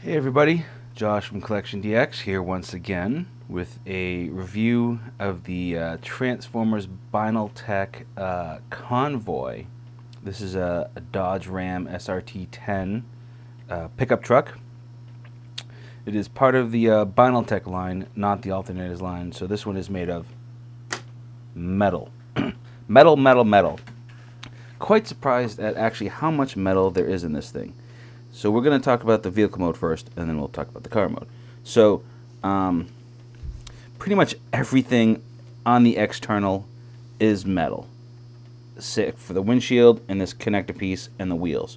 Hey everybody, Josh from CollectionDX here once again with a review of the Transformers Binaltech Convoy. This is a Dodge Ram SRT-10 pickup truck. It is part of the Binaltech line, not the alternators line, so this one is made of metal. metal. Quite surprised at actually how much metal there is in this thing. So we're going to talk about the vehicle mode first, and then we'll talk about the car mode. So pretty much everything on the external is metal, except for the windshield and this connector piece and the wheels.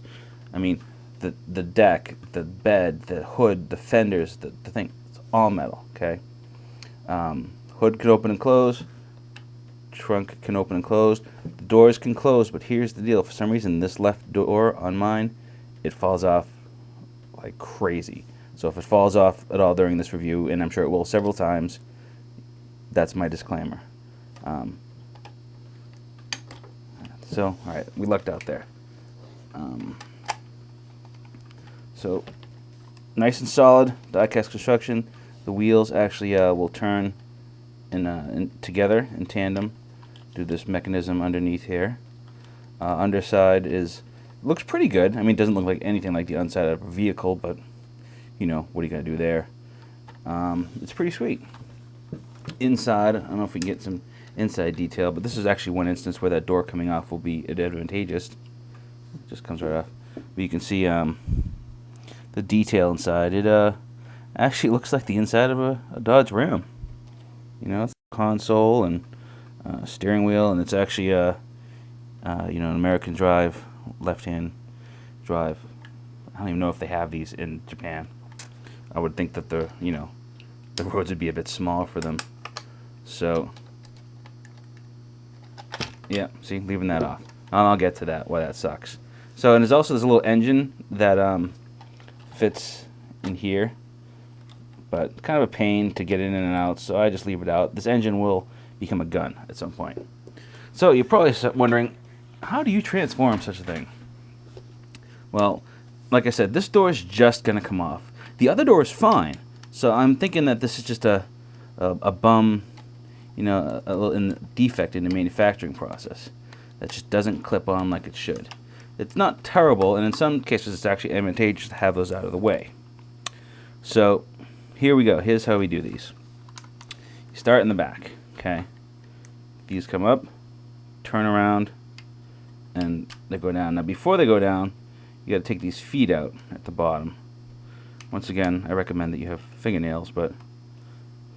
I mean, the deck, the bed, the hood, the fenders, the thing, it's all metal, okay? Hood can open and close. Trunk can open and close. The doors can close, but here's the deal. For some reason, this left door on mine, it falls off like crazy. So if it falls off at all during this review, and I'm sure it will several times, that's my disclaimer. So, alright, we lucked out there. So, nice and solid, die-cast construction. The wheels actually will turn together in tandem. Do this mechanism underneath here. Underside looks pretty good. I mean, it doesn't look like anything like the inside of a vehicle, but you know, what are you gonna do there? It's pretty sweet. Inside, I don't know if we can get some inside detail, but this is actually one instance where that door coming off will be advantageous. It just comes right off. But you can see the detail inside. It actually looks like the inside of a Dodge Ram. You know, it's a console and steering wheel, and it's actually you know, an American drive, left-hand drive. I don't even know if they have these in Japan. I would think that the roads would be a bit small for them. So yeah, see, leaving that off. I'll get to that, why that sucks. So, and there's also this little engine that fits in here, but kind of a pain to get in and out, so I just leave it out. This engine will become a gun at some point. So you're probably wondering, how do you transform such a thing? Well, like I said, this door is just going to come off. The other door is fine, so I'm thinking that this is just a bum, you know, a little defect in the manufacturing process that just doesn't clip on like it should. It's not terrible, and in some cases it's actually advantageous to have those out of the way. So here we go. Here's how we do these. You start in the back, okay? These come up, turn around, and they go down. Now before they go down, you got to take these feet out at the bottom. Once again, I recommend that you have fingernails, but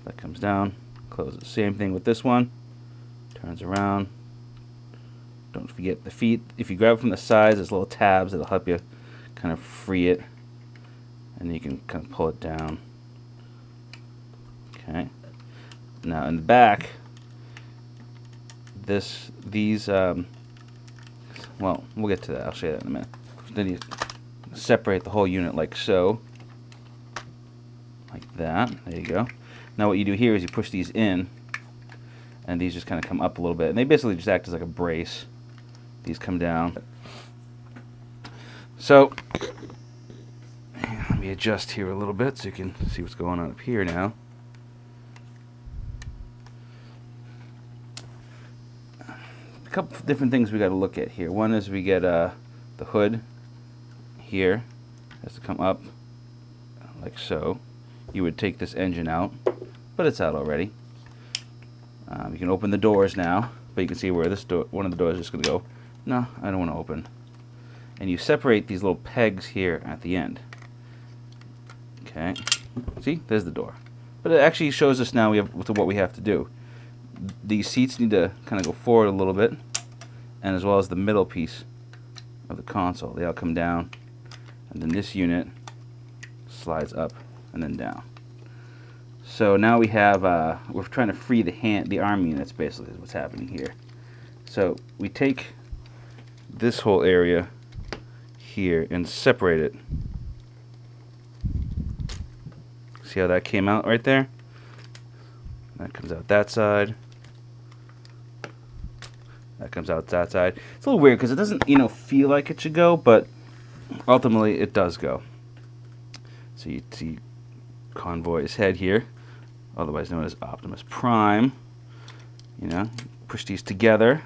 that comes down, closes. Same thing with this one. Turns around. Don't forget the feet. If you grab from the sides, there's little tabs that'll help you kind of free it, and you can kind of pull it down. Okay. Now in the back, well, we'll get to that. I'll show you that in a minute. Then you separate the whole unit like so. Like that. There you go. Now what you do here is you push these in, and these just kind of come up a little bit. And they basically just act as like a brace. These come down. So, let me adjust here a little bit so you can see what's going on up here now. A couple of different things we got to look at here. One is we get the hood here. Has to come up like so. You would take this engine out, but it's out already. You can open the doors now, but you can see where this door, one of the doors is just going to go. No, I don't want to open. And you separate these little pegs here at the end. Okay, see, there's the door. But it actually shows us now what we have to do. These seats need to kind of go forward a little bit, and as well as the middle piece of the console. They all come down, and then this unit slides up and then down. So now we have, we're trying to free the arm units, basically, is what's happening here. So we take this whole area here and separate it. See how that came out right there? That comes out that side. That comes out that side. It's a little weird because it doesn't, feel like it should go, but ultimately it does go. So you see Convoy's head here, otherwise known as Optimus Prime. You know, push these together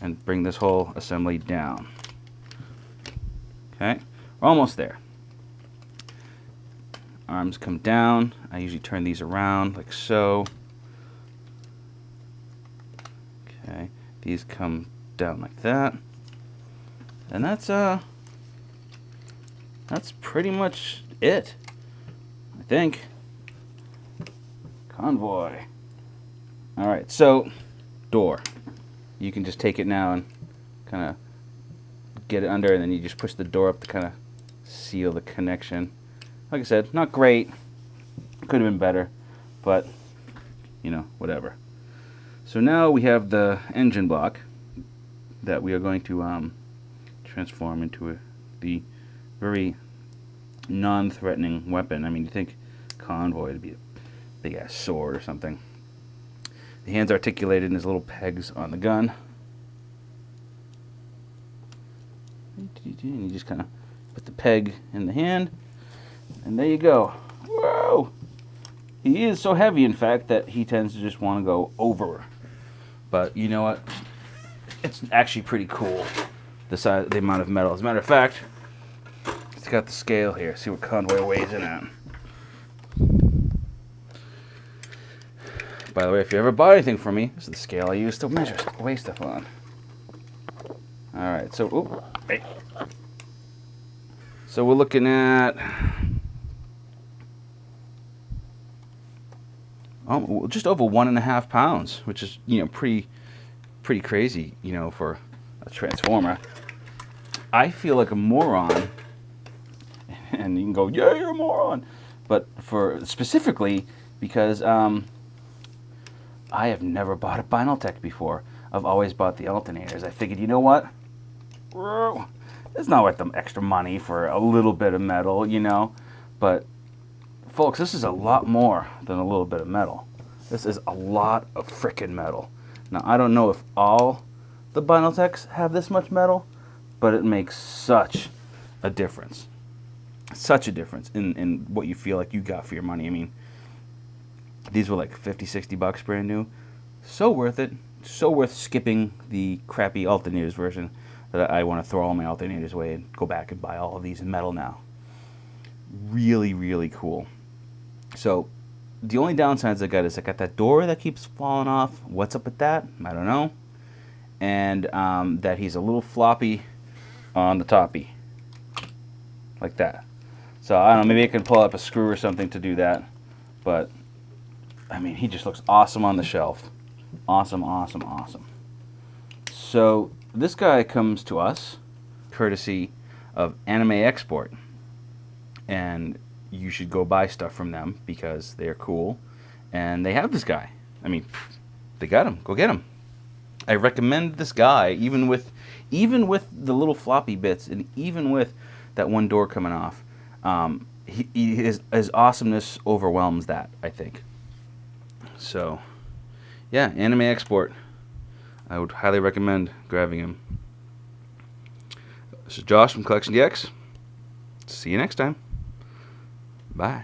and bring this whole assembly down. Okay, we're almost there. Arms come down. I usually turn these around like so. Okay, these come down like that. And that's pretty much it, I think. Convoy. All right, so door. You can just take it now and kind of get it under, and then you just push the door up to kind of seal the connection. Like I said, not great. Could have been better, but you know, whatever. So now we have the engine block that we are going to transform into the very non-threatening weapon. I mean, you think Convoy would be a big-ass sword or something. The hand's articulated in his little pegs on the gun. And you just kind of put the peg in the hand, and there you go. Whoa! He is so heavy, in fact, that he tends to just want to go over. But you know what? It's actually pretty cool, the size, the amount of metal. As a matter of fact, it's got the scale here. See what Convoy weighs in at. By the way, if you ever buy anything from me, this is the scale I use to measure, weigh stuff on. All right, so hey. So we're looking at just over 1.5 pounds, which is, you know, pretty crazy, you know, for a Transformer. I feel like a moron, and you can go, yeah, you're a moron, but for specifically because I have never bought a Binaltech before. I've always bought the alternators. I figured, you know what? It's not worth the extra money for a little bit of metal, you know. But, folks, this is a lot more than a little bit of metal. This is a lot of frickin' metal. Now, I don't know if all the Binaltechs have this much metal, but it makes such a difference. Such a difference in what you feel like you got for your money. I mean, these were like $50-$60 brand new. So worth it. So worth skipping the crappy alternators version that I want to throw all my alternators away and go back and buy all of these in metal now. Really, really cool. So the only downsides I got is I got that door that keeps falling off. What's up with that? I don't know. And that he's a little floppy on the toppy. Like that. So I don't know, maybe I can pull up a screw or something to do that. But I mean, he just looks awesome on the shelf. Awesome, awesome, awesome. So this guy comes to us courtesy of Anime Export. And you should go buy stuff from them because they're cool. And they have this guy. I mean, they got him. Go get him. I recommend this guy, even with the little floppy bits, and even with that one door coming off. His awesomeness overwhelms that, I think. So, yeah, Anime Export. I would highly recommend grabbing him. This is Josh from CollectionDX. See you next time. Bye.